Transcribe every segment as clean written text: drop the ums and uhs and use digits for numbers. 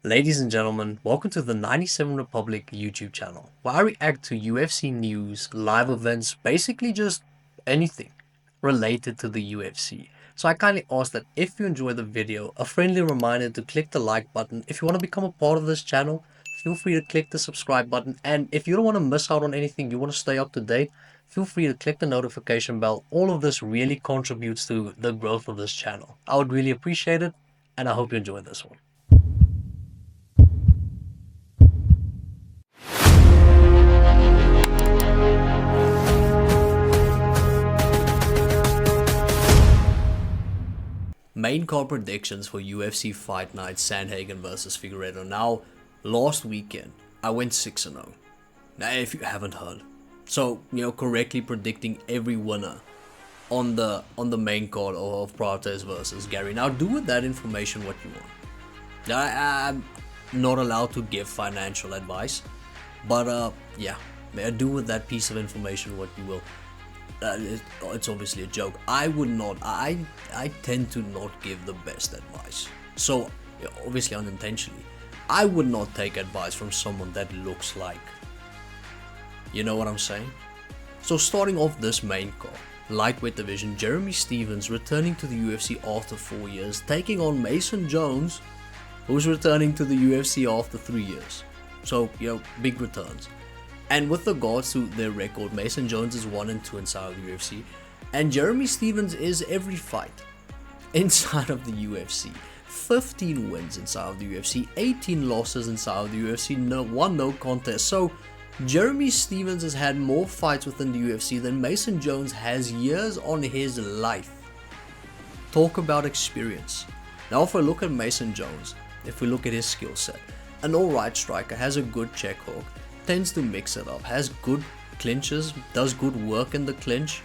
Ladies and gentlemen, welcome to the 97 Republic YouTube channel, where I react to UFC news, live events, basically just anything related to the UFC. So I kindly ask that if you enjoy the video, a friendly reminder to click the like button. If you want to become a part of this channel, feel free to click the subscribe button. And if you don't want to miss out on anything, you want to stay up to date, feel free to click the notification bell. All of this really contributes to the growth of this channel. I would really appreciate it, and I hope you enjoy this one. Main card predictions for UFC Fight Night Sandhagen versus Figueiredo. Now, last weekend, I went 6-0. Now, if you haven't heard. So, correctly predicting every winner on the main card of Prates versus Gary. Now, do with that information what you want. I'm not allowed to give financial advice. But, yeah, do with that piece of information what you will. It's obviously a joke. I tend to not give the best advice. So, obviously unintentionally, I would not take advice from someone that looks like. You know what I'm saying? So starting off this main card, lightweight division, Jeremy Stephens returning to the UFC after 4 years, taking on Mason Jones, who's returning to the UFC after 3 years. So, big returns. And with regards to their record, Mason Jones is 1-2 inside of the UFC, and Jeremy Stephens is every fight inside of the UFC. 15 wins inside of the UFC, 18 losses inside of the UFC, no contest. So Jeremy Stephens has had more fights within the UFC than Mason Jones has years on his life. Talk about experience. Now if I look at Mason Jones, if we look at his skill set, an alright striker, has a good check hook, tends to mix it up, has good clinches, does good work in the clinch,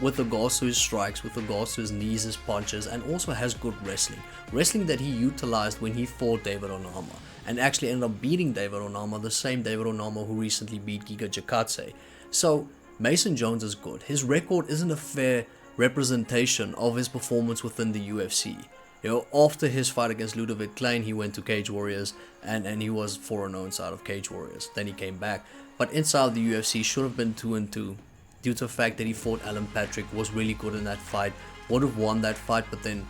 with regards to his strikes, with regards to his knees, his punches, and also has good wrestling that he utilized when he fought David Onama, and actually ended up beating David Onama, the same David Onama who recently beat Giga Chikadze. So Mason Jones is good. His record isn't a fair representation of his performance within the UFC. After his fight against Ludovic Klein, he went to Cage Warriors and he was 4-0 inside of Cage Warriors. Then he came back. But inside the UFC, should have been 2-2 due to the fact that he fought Alan Patrick, was really good in that fight, would have won that fight, but then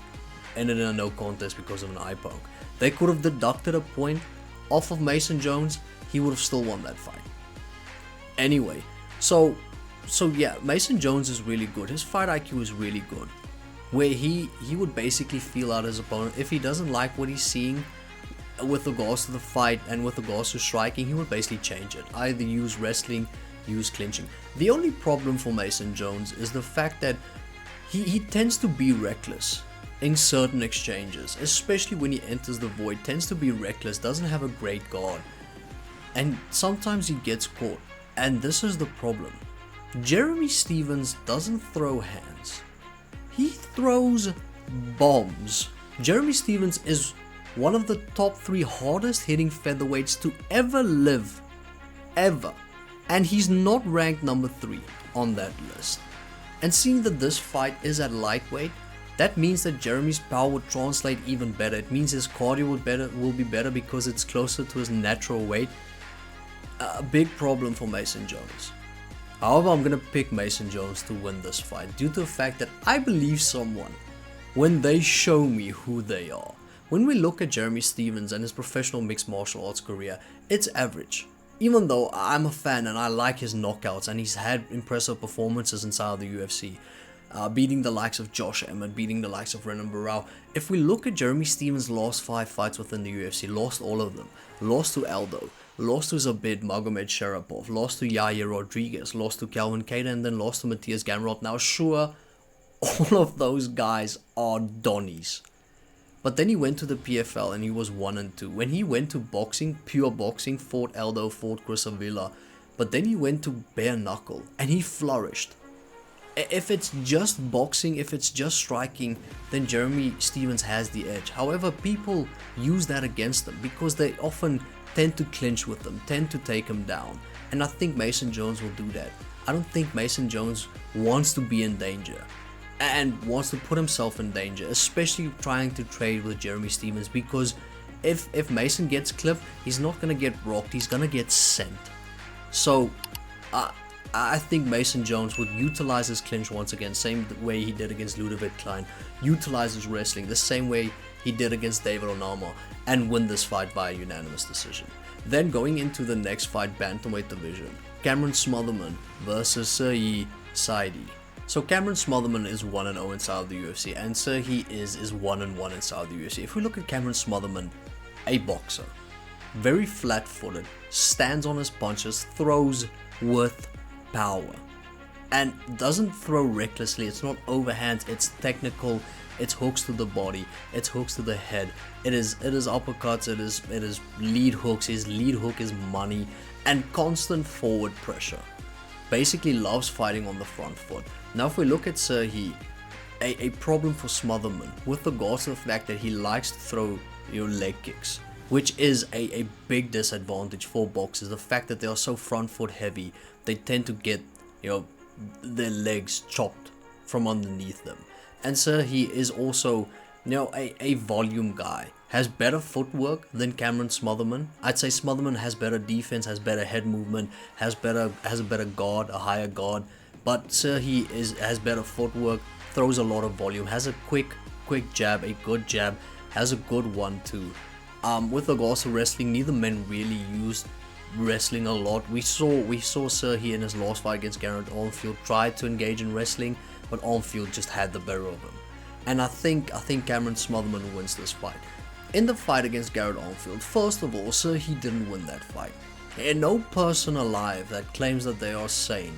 ended in a no contest because of an eye poke. They could have deducted a point off of Mason Jones, he would have still won that fight. Anyway, so yeah, Mason Jones is really good. His fight IQ is really good, where he would basically feel out his opponent. If he doesn't like what he's seeing with regards to the fight and with regards to striking, he would basically change it. Either use wrestling, use clinching. The only problem for Mason Jones is the fact that he tends to be reckless in certain exchanges, especially when he enters the void, tends to be reckless, doesn't have a great guard, and sometimes he gets caught. And this is the problem. Jeremy Stephens doesn't throw hands. He throws bombs. Jeremy Stephens is one of the top 3 hardest hitting featherweights to ever live. Ever. And he's not ranked number 3 on that list. And seeing that this fight is at lightweight, that means that Jeremy's power would translate even better. It means his cardio will be better because it's closer to his natural weight. A big problem for Mason Jones. However, I'm going to pick Mason Jones to win this fight due to the fact that I believe someone when they show me who they are. When we look at Jeremy Stephens and his professional mixed martial arts career, it's average. Even though I'm a fan and I like his knockouts and he's had impressive performances inside of the UFC, beating the likes of Josh Emmett, beating the likes of Renan Barao. If we look at Jeremy Stephens' last 5 fights within the UFC, lost all of them. Lost to Aldo, lost to Zabit Magomed Sharapov, lost to Yair Rodriguez, lost to Calvin Kattar, and then lost to Matthias Gamrot. Now sure, all of those guys are Donnies. But then he went to the PFL and he was 1-2. When he went to boxing, pure boxing, fought Aldo, fought Chris Avila. But then he went to bare knuckle and he flourished. If it's just boxing, if it's just striking, then Jeremy Stephens has the edge. However, people use that against them because they often tend to clinch with them, tend to take him down. And I think Mason Jones will do that. I don't think Mason Jones wants to be in danger and wants to put himself in danger, especially trying to trade with Jeremy Stephens, because if Mason gets clipped, he's not gonna get rocked, he's gonna get sent. So I think Mason Jones would utilize his clinch once again, same way he did against Ludovic Klein, utilize his wrestling the same way he did against David Onama, and win this fight by a unanimous decision. Then going into the next fight, bantamweight division, Cameron Smotherman versus Sidey. So Cameron Smotherman is 1-0 inside of the UFC, and Sidey is 1-1 inside of the UFC. If we look at Cameron Smotherman, a boxer, very flat-footed, stands on his punches, throws with power, and doesn't throw recklessly. It's not overhand, it's technical, it's hooks to the body, it's hooks to the head, it is uppercuts, it is lead hooks. His lead hook is money, and constant forward pressure. Basically loves fighting on the front foot. Now if we look at Sidey, a problem for Smotherman, with regards to the fact that he likes to throw leg kicks, which is a big disadvantage for boxers. The fact that they are so front foot heavy, they tend to get their legs chopped from underneath them. And Sidey is also a volume guy, has better footwork than Cameron Smotherman. I'd say Smotherman has better defense, has better head movement, has a better guard, a higher guard, but Sidey has better footwork, throws a lot of volume, has a quick jab, a good jab, has a good 1-2. With regards to wrestling, neither men really used wrestling a lot. We saw Sidey in his last fight against Garrett Armfield try to engage in wrestling, but Armfield just had the better of him. And I think Cameron Smotherman wins this fight. In the fight against Garrett Armfield, first of all, Sidey didn't win that fight. And no person alive that claims that they are sane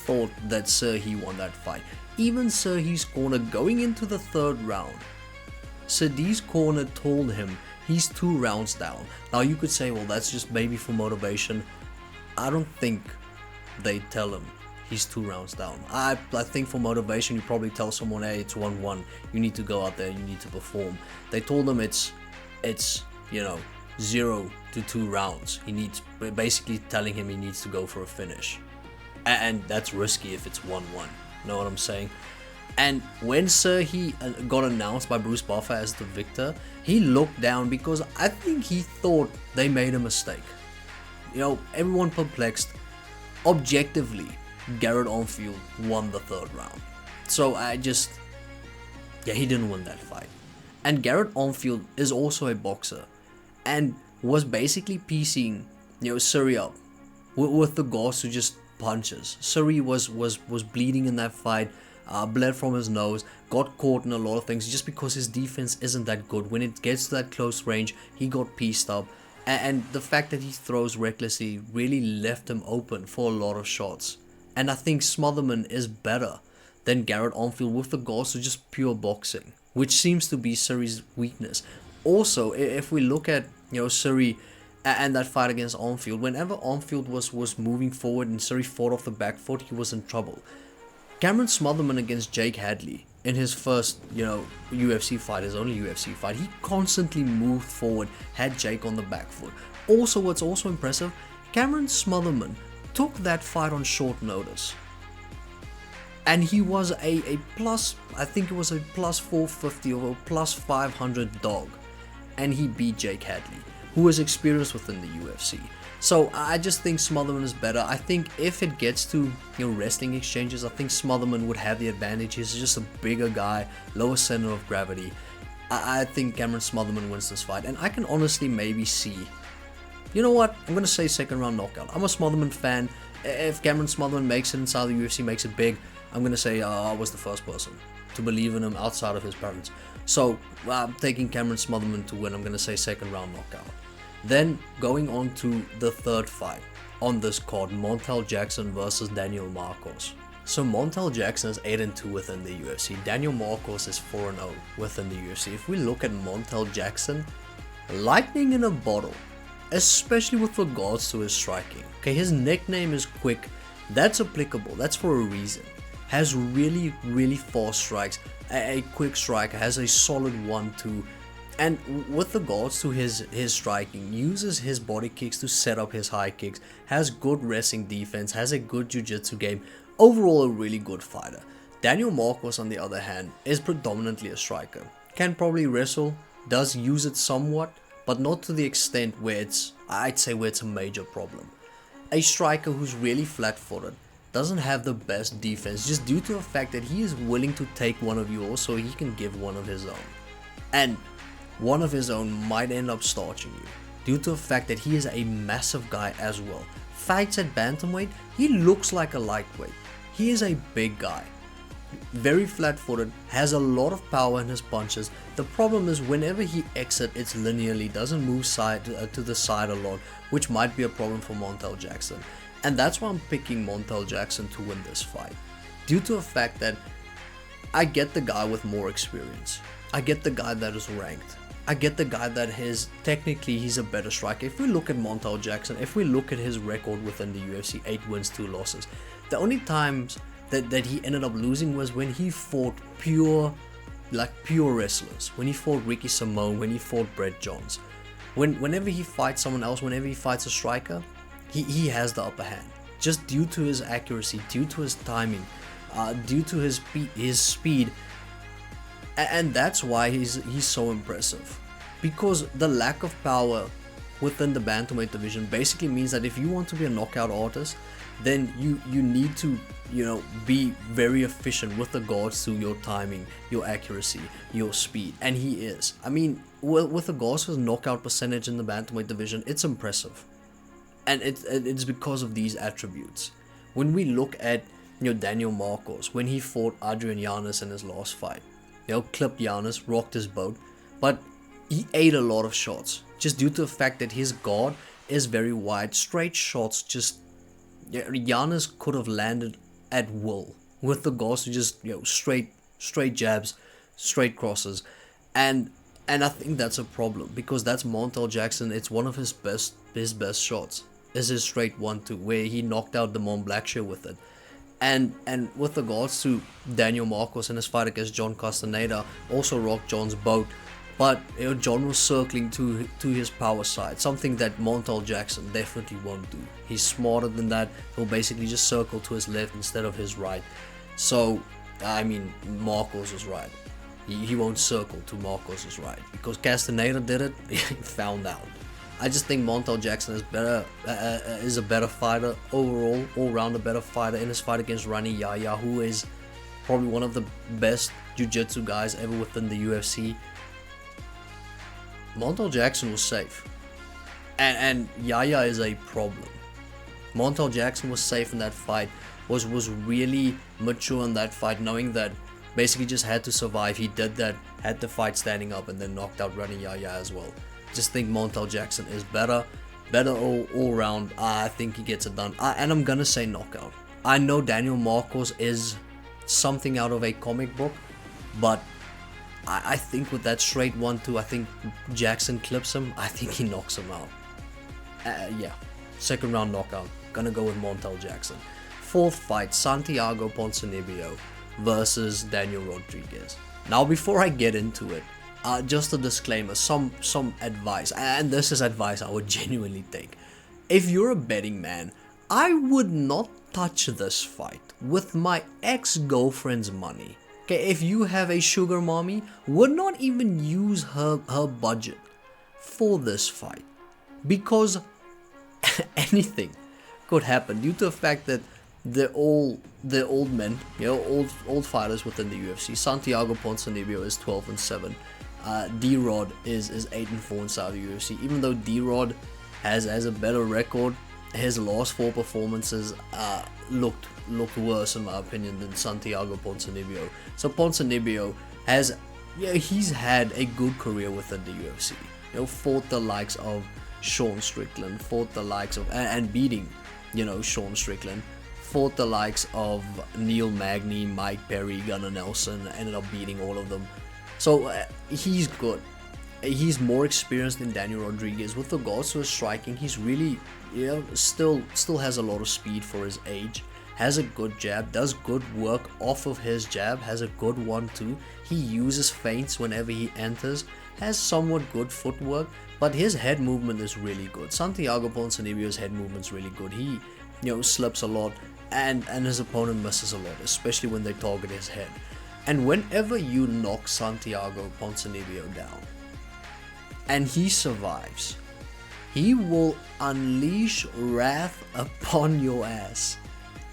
thought that Sidey won that fight. Even Sidey's corner going into the third round, Sidey's corner told him he's 2 rounds down. Now you could say, well, that's just maybe for motivation. I don't think they tell him he's 2 rounds down. I think for motivation, you probably tell someone, hey, it's 1-1. You need to go out there, you need to perform. They told him it's 0 to 2 rounds. Basically telling him he needs to go for a finish. And that's risky if it's 1-1. Know what I'm saying? And when Sidey got announced by Bruce Buffer as the victor, he looked down because I think he thought they made a mistake. Everyone perplexed. Objectively, Garrett Armfield won the third round. So he didn't win that fight. And Garrett Armfield is also a boxer and was basically piecing Sidey up with regards to just punches. Sidey was bleeding in that fight. Bled from his nose, got caught in a lot of things just because his defense isn't that good. When it gets to that close range, he got pieced up, and the fact that he throws recklessly really left him open for a lot of shots. And I think Smotherman is better than Garrett Armfield with regards to just pure boxing, which seems to be Sidey's weakness. Also, if we look at Sidey and that fight against Armfield, whenever Armfield was moving forward and Sidey fought off the back foot, he was in trouble. Cameron Smotherman against Jake Hadley in his first, UFC fight, his only UFC fight, he constantly moved forward, had Jake on the back foot. Also, what's also impressive, Cameron Smotherman took that fight on short notice. And he was a plus, I think it was a plus 450 or a plus 500 dog. And he beat Jake Hadley, who is experienced within the UFC. So I just think Smotherman is better. I think if it gets to wrestling exchanges, I think Smotherman would have the advantage. He's just a bigger guy, lower center of gravity. I think Cameron Smotherman wins this fight, and I can honestly maybe see. You know what? I'm gonna say second round knockout. I'm a Smotherman fan. If Cameron Smotherman makes it inside the UFC, makes it big, I'm gonna say I was the first person to believe in him outside of his parents. So I'm taking Cameron Smotherman to win. I'm gonna say second round knockout. Then going on to the third fight on this card, Montel Jackson versus Daniel Marcos. So Montel Jackson is 8-2 within the UFC. Daniel Marcos is 4-0 within the UFC. If we look at Montel Jackson, lightning in a bottle, especially with regards to his striking. Okay, his nickname is Quick. That's applicable. That's for a reason. Has really, really fast strikes. A quick striker, has a solid 1-2. And with regards to his striking, uses his body kicks to set up his high kicks, has good wrestling defense, has a good jiu-jitsu game, overall a really good fighter. Daniel Marcos on the other hand is predominantly a striker, can probably wrestle, does use it somewhat, but not to the extent where I'd say where it's a major problem. A striker who's really flat-footed doesn't have the best defense just due to the fact that he is willing to take one of yours so he can give one of his own. And one of his own might end up starching you due to the fact that he is a massive guy as well. Fights at bantamweight, he looks like a lightweight. He is a big guy. Very flat-footed, has a lot of power in his punches. The problem is whenever he exits, it's linearly, doesn't move to the side a lot, which might be a problem for Montel Jackson. And that's why I'm picking Montel Jackson to win this fight. Due to the fact that I get the guy with more experience. I get the guy that is ranked. I get the guy that technically he's a better striker. If we look at Montel Jackson, if we look at his record within the UFC, 8 wins, 2 losses. The only times that he ended up losing was when he fought pure wrestlers. When he fought Ricky Simone, when he fought Brett Johns. Whenever he fights someone else, whenever he fights a striker, he has the upper hand. Just due to his accuracy, due to his timing, due to his speed. And that's why he's so impressive. Because the lack of power within the bantamweight division basically means that if you want to be a knockout artist, then you need to, be very efficient with regards to your timing, your accuracy, your speed, and he is. I mean, with regards to his knockout percentage in the bantamweight division, it's impressive, and it's because of these attributes. When we look at Daniel Marcos, when he fought Adrian Yanez in his last fight, clipped Yanez, rocked his boat, but he ate a lot of shots just due to the fact that his guard is very wide. Straight shots, Yanez could have landed at will with regards to just straight jabs, straight crosses, and I think that's a problem because that's Montel Jackson. It's one of his best shots is his straight 1-2 where he knocked out Damon Blackshear with it. And with regards to Daniel Marcos and his fight against John Castaneda, also rocked John's boat, but John was circling to his power side, something that Montel Jackson definitely won't do. He's smarter than that. He'll basically just circle to his left instead of his right. So, I mean, Marcos is right. He won't circle to Marcos' right because Castaneda did it. He found out. I just think Montel Jackson is a better fighter overall, all-round a better fighter in his fight against Rani Yahya, who is probably one of the best jiu-jitsu guys ever within the UFC. Montel Jackson was safe, and Yahya is a problem. Montel Jackson was safe in that fight, was really mature in that fight, knowing that basically just had to survive. He did that, had the fight standing up, and then knocked out Rani Yahya as well. Just think Montel Jackson is better all round. I think he gets it done, and I'm gonna say knockout. I know Daniel Marcos is something out of a comic book, but I think with that straight 1-2, I think Jackson clips him. I think he knocks him out. Yeah, second round knockout. Gonna go with Montel Jackson. Fourth fight, Santiago Ponzinibbio versus Daniel Rodriguez. Now, before I get into it, just a disclaimer, some advice, and this is advice I would genuinely take. If you're a betting man, I would not touch this fight with my ex-girlfriend's money. Okay, if you have a sugar mommy, would not even use her budget for this fight, because anything could happen due to the fact that they're old men, old fighters within the UFC. Santiago Ponzinibbio is 12-7. D-Rod is 8-4 inside the UFC. Even though D-Rod has a better record, his last 4 performances looked worse in my opinion than Santiago Ponzinibbio. So Ponzinibbio he's had a good career within the UFC. Fought the likes of Sean Strickland, fought the likes of and beating, Sean Strickland, fought the likes of Neil Magny, Mike Perry, Gunnar Nelson, ended up beating all of them. So he's good. He's more experienced than Daniel Rodriguez. With regards to his striking, he's really, still has a lot of speed for his age. Has a good jab, does good work off of his jab, has a good 1-2. He uses feints whenever he enters, has somewhat good footwork, but his head movement is really good. Santiago Ponzinibbio's head movement's really good. He, slips a lot, and his opponent misses a lot, especially when they target his head. And whenever you knock Santiago Ponzinibbio down, and he survives, he will unleash wrath upon your ass.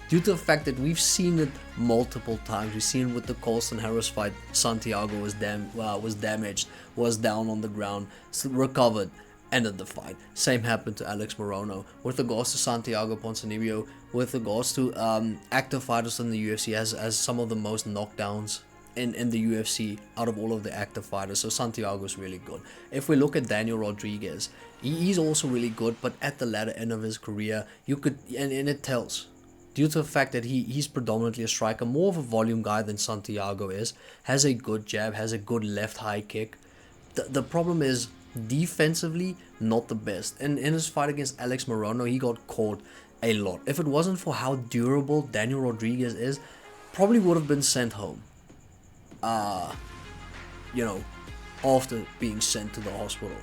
Due to the fact that we've seen it multiple times. We've seen it with the Colston Harris fight. Santiago was damaged, was down on the ground, recovered, ended the fight. Same happened to Alex Morono. With regards to Santiago Ponzinibbio, with regards to active fighters in the UFC, has some of the most knockdowns in the UFC out of all of the active fighters. So Santiago's really good. If we look at Daniel Rodriguez, he's also really good, but at the latter end of his career, you could, and it tells. Due to the fact that he's predominantly a striker, more of a volume guy than Santiago is, has a good jab, has a good left high kick. The problem is, defensively, not the best. And in his fight against Alex Morono, he got caught a lot. If it wasn't for how durable Daniel Rodriguez is, probably would have been sent home. After being sent to the hospital.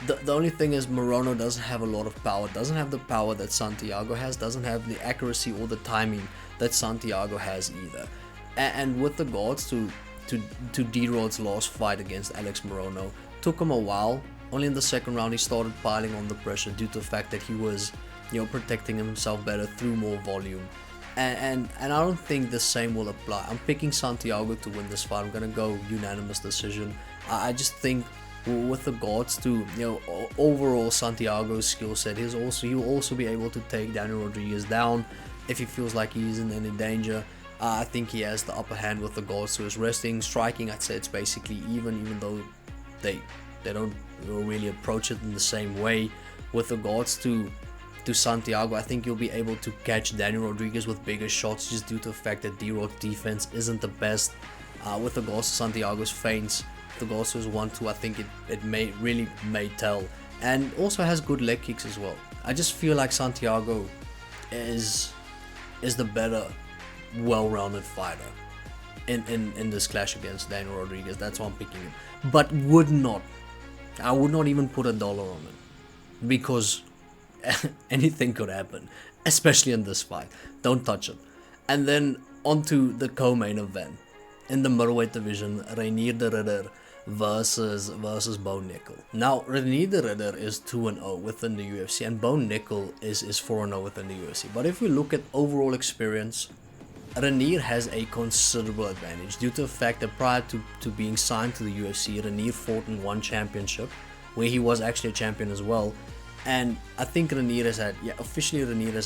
The only thing is Morono doesn't have a lot of power, doesn't have the power that Santiago has, doesn't have the accuracy or the timing that Santiago has either. And with regards to D-Rod's last fight against Alex Morono, took him a while. Only in the second round he started piling on the pressure due to the fact that he was, protecting himself better through more volume. And I don't think the same will apply. I'm picking Santiago to win this fight. I'm gonna go unanimous decision. I just think with regards to overall Santiago's skill set, he will also be able to take Daniel Rodriguez down if he feels like he's in any danger. I think he has the upper hand with regards to his wrestling, striking. I'd say it's basically even though they don't really approach it in the same way. With regards to Santiago, I think you'll be able to catch Daniel Rodriguez with bigger shots just due to the fact that D-Rod's defense isn't the best. With regards to Santiago's feints, with regards to his 1-2, I think it may tell. And also has good leg kicks as well. I just feel like Santiago is the better, well-rounded fighter in this clash against Daniel Rodriguez. That's why I'm picking him. But I would not even put $1 on it, because anything could happen, especially in this fight. Don't touch it. And then onto the co-main event in the middleweight division, Reinier de Ridder versus Bo Nickal. Now, Reinier de Ridder is 2-0 within the UFC, and Bo Nickal is 4-0 within the UFC. But if we look at overall experience, Reinier has a considerable advantage due to the fact that prior to being signed to the UFC, Reinier fought in one championship, where he was actually a champion as well. And I think Reinier has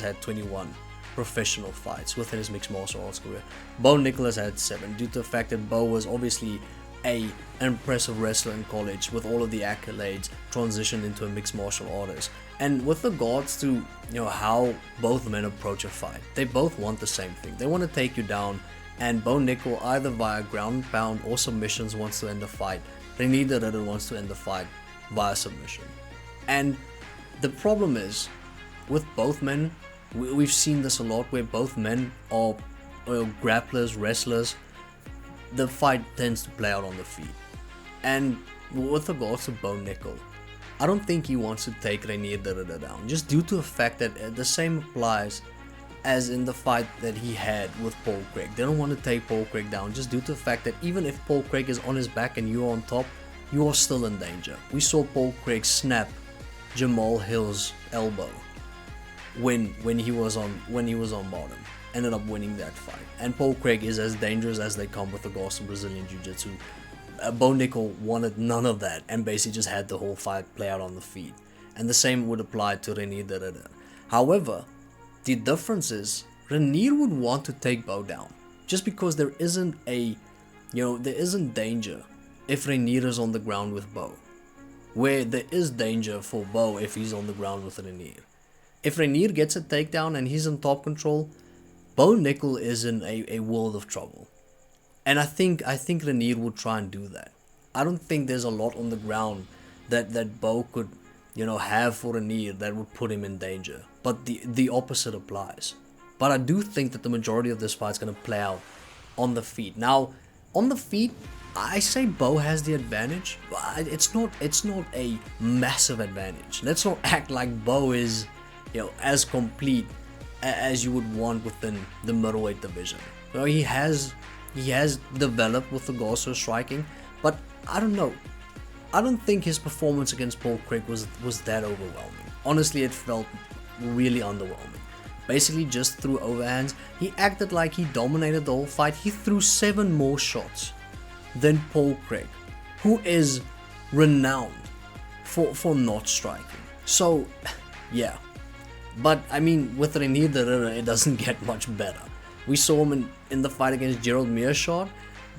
had 21 professional fights within his mixed martial arts career. Bo Nickal has had 7, due to the fact that Bo was obviously an impressive wrestler in college with all of the accolades, transitioned into a mixed martial artist. And with regards to how both men approach a fight, they both want the same thing. They want to take you down, and Bo Nickal either via ground and pound or submissions wants to end the fight. Reinier de Ridder wants to end the fight via submission. And the problem is, with both men, we've seen this a lot, where both men are grapplers, wrestlers. The fight tends to play out on the feet. And with regards to Bo Nickal, I don't think he wants to take Reinier de Ridder down, just due to the fact that the same applies as in the fight that he had with Paul Craig. They don't want to take Paul Craig down, just due to the fact that even if Paul Craig is on his back and you're on top, you are still in danger. We saw Paul Craig snap Jamal Hill's elbow when he was on bottom, ended up winning that fight. And Paul Craig is as dangerous as they come with regards to Brazilian Jiu-Jitsu. Bo Nickal wanted none of that and basically just had the whole fight play out on the feet. And the same would apply to Reinier de Ridder. However, the difference is Reinier would want to take Bo down, just because there isn't danger if Reinier is on the ground with Bo, where there is danger for Bo if he's on the ground with Reinier. If Reinier gets a takedown and he's in top control, Bo Nickal is in a world of trouble. And I think Reinier would try and do that. I don't think there's a lot on the ground that Bo could, have for Reinier that would put him in danger. But the opposite applies. But I do think that the majority of this fight is going to play out on the feet. Now, on the feet, I say Bo has the advantage. It's not a massive advantage. Let's not act like Bo is, as complete as you would want within the middleweight division. He has developed with regards to striking, but I don't know. I don't think his performance against Paul Craig was that overwhelming. Honestly, it felt really underwhelming. Basically, just threw overhands. He acted like he dominated the whole fight. He threw 7 more shots than Paul Craig, who is renowned for not striking. So, yeah. But, I mean, with Reinier de Ridder, it doesn't get much better. We saw him in the fight against Gerald Meerschaert.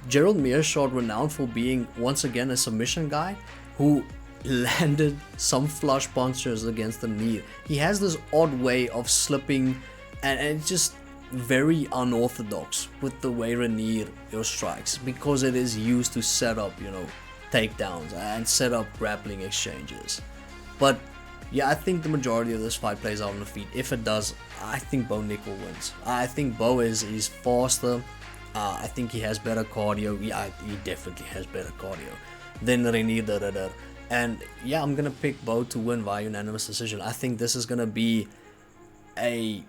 Gerald Meerschaert, renowned for being, once again, a submission guy who landed some flush punches against the knee. He has this odd way of slipping, and it's just very unorthodox with the way Reinier strikes, because it is used to set up, takedowns and set up grappling exchanges. But yeah, I think the majority of this fight plays out on the feet. If it does, I think Bo Nickal wins. I think Bo is faster. I think he has better cardio. Yeah, he definitely has better cardio than Reinier de Ridder. And yeah, I'm gonna pick Bo to win via unanimous decision. I think this is gonna be a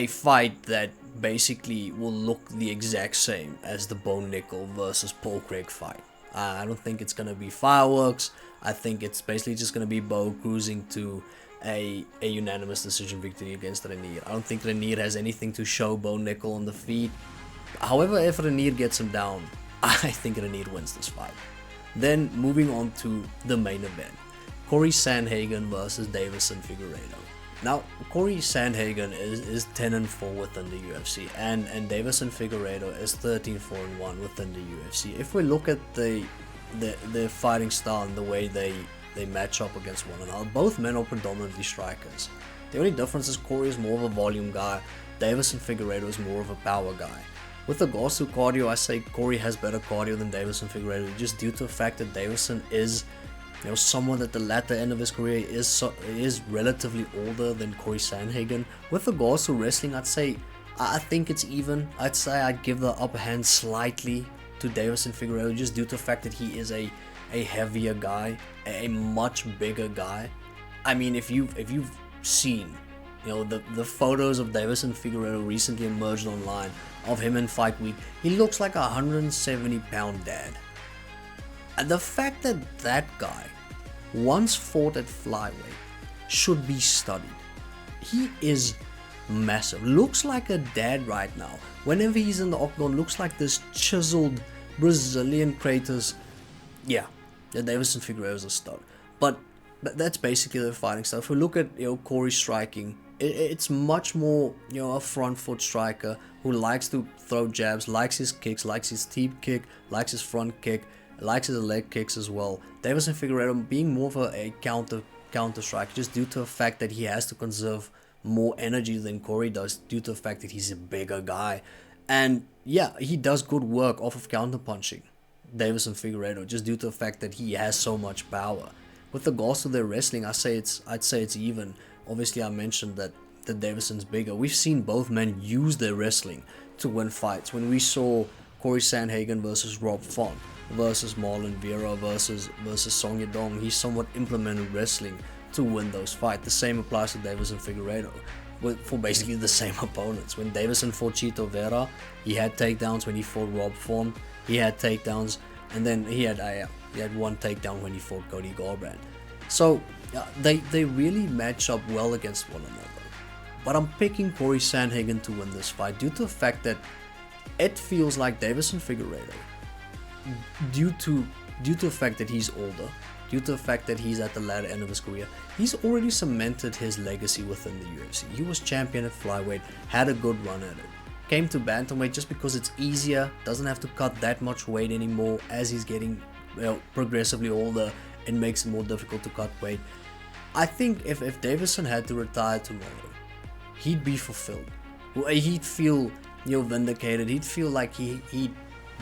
fight that basically will look the exact same as the Bo Nickal versus Paul Craig fight. I don't think it's gonna be fireworks. I think it's basically just gonna be Bo cruising to a unanimous decision victory against Reinier. I don't think Reinier has anything to show Bo Nickal on the feet. However, if Reinier gets him down, I think Reinier wins this fight. Then moving on to the main event, Cory Sandhagen versus Deiveson Figueiredo. Now, Cory Sandhagen is 10-4 within the UFC, and Deiveson Figueiredo is 13-4-1 within the UFC. If we look at the fighting style and the way they match up against one another, both men are predominantly strikers. The only difference is Cory is more of a volume guy, Deiveson Figueiredo is more of a power guy. With regards to cardio, I say Cory has better cardio than Deiveson Figueiredo, just due to the fact that Deiveson is someone at the latter end of his career is relatively older than Cory Sandhagen. With regards to wrestling, I think it's even. I'd say I'd give the upper hand slightly to Deiveson Figueiredo, just due to the fact that he is a heavier guy, a much bigger guy. I mean, if you've seen the photos of Deiveson Figueiredo recently emerged online of him in fight week, he looks like a 170-pound dad. And the fact that that guy once fought at flyweight should be studied. He is massive. Looks like a dad right now. Whenever he's in the octagon, looks like this chiseled Brazilian Kratos. Yeah, Deiveson Figueiredo is a stud. But that's basically the fighting style. If we look at Cory striking, it's much more a front foot striker who likes to throw jabs, likes his kicks, likes his teep kick, likes his front kick, likes his leg kicks as well. Deiveson Figueiredo being more of a counter striker, just due to the fact that he has to conserve more energy than Cory does, due to the fact that he's a bigger guy. And yeah, he does good work off of counter punching, Deiveson Figueiredo, just due to the fact that he has so much power. With regards to their wrestling, I'd say it's even. Obviously, I mentioned that Deiveson's bigger. We've seen both men use their wrestling to win fights. When we saw Cory Sandhagen versus Rob Font, versus Marlon Vera, versus Song Yadong, he somewhat implemented wrestling to win those fights. The same applies to Deiveson Figueiredo for basically the same opponents. When Deiveson fought Chito Vera, he had takedowns. When he fought Rob Font, he had takedowns, and then he had one takedown when he fought Cody Garbrandt. So they really match up well against one another. But I'm picking Cory Sandhagen to win this fight due to the fact that it feels like Deiveson Figueiredo, due to the fact that he's older, due to the fact that he's at the latter end of his career, he's already cemented his legacy within the UFC. He was champion at flyweight, had a good run at it, came to bantamweight just because it's easier, doesn't have to cut that much weight anymore. As he's getting progressively older, it makes it more difficult to cut weight. I think if Deiveson had to retire tomorrow, he'd be fulfilled. He'd feel vindicated. He'd feel like he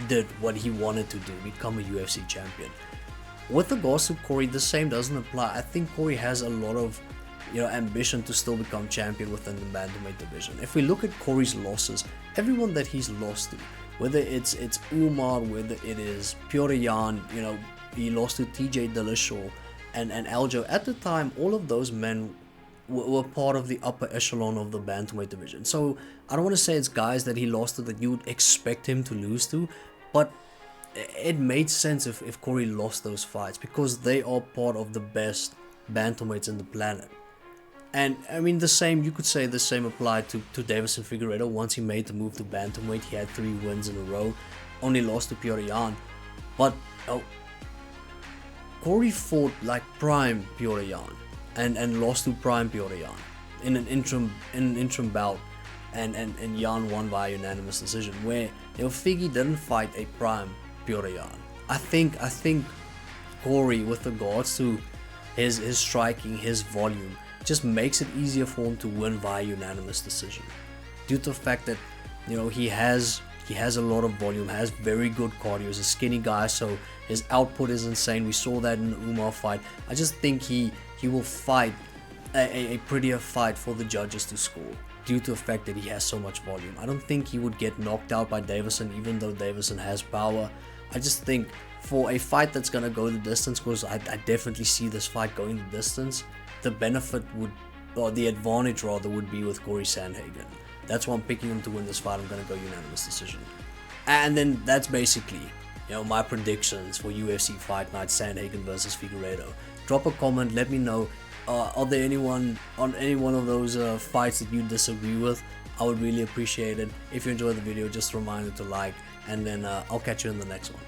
did what he wanted to do, become a UFC champion. With regards to Cory, the same doesn't apply. I think Cory has a lot of ambition to still become champion within the bantamweight division. If we look at Cory's losses, everyone that he's lost to, whether it's Umar, whether it is Petr Yan, he lost to TJ Dillashaw and Aljo. At the time, all of those men were part of the upper echelon of the bantamweight division. So I don't want to say it's guys that he lost to that you would expect him to lose to, but it made sense if Cory lost those fights, because they are part of the best bantamweights in the planet. And I mean, you could say the same applied to Deiveson Figueiredo. Once he made the move to bantamweight, he had 3 wins in a row, only lost to Petr Yan. But Cory fought like prime Petr Yan and lost to prime Petr Yan in an interim bout, and Yan won via unanimous decision, where Figgy didn't fight a prime Petr Yan. I think Cory, with regards to his striking, his volume, just makes it easier for him to win via unanimous decision, due to the fact that he has a lot of volume, has very good cardio. He's a skinny guy, so his output is insane. We saw that in the Umar fight. I just think he will fight a prettier fight for the judges to score, due to the fact that he has so much volume. I don't think he would get knocked out by Deiveson, even though Deiveson has power. I just think for a fight that's gonna go the distance, because I definitely see this fight going the distance, the benefit would, or the advantage rather, would be with Cory Sandhagen. That's why I'm picking him to win this fight. I'm gonna go unanimous decision. And then that's basically my predictions for UFC Fight Night, Sandhagen versus Figueiredo. Drop a comment, let me know, are there anyone on any one of those fights that you disagree with? I would really appreciate it. If you enjoyed the video, just a reminder to like, and then I'll catch you in the next one.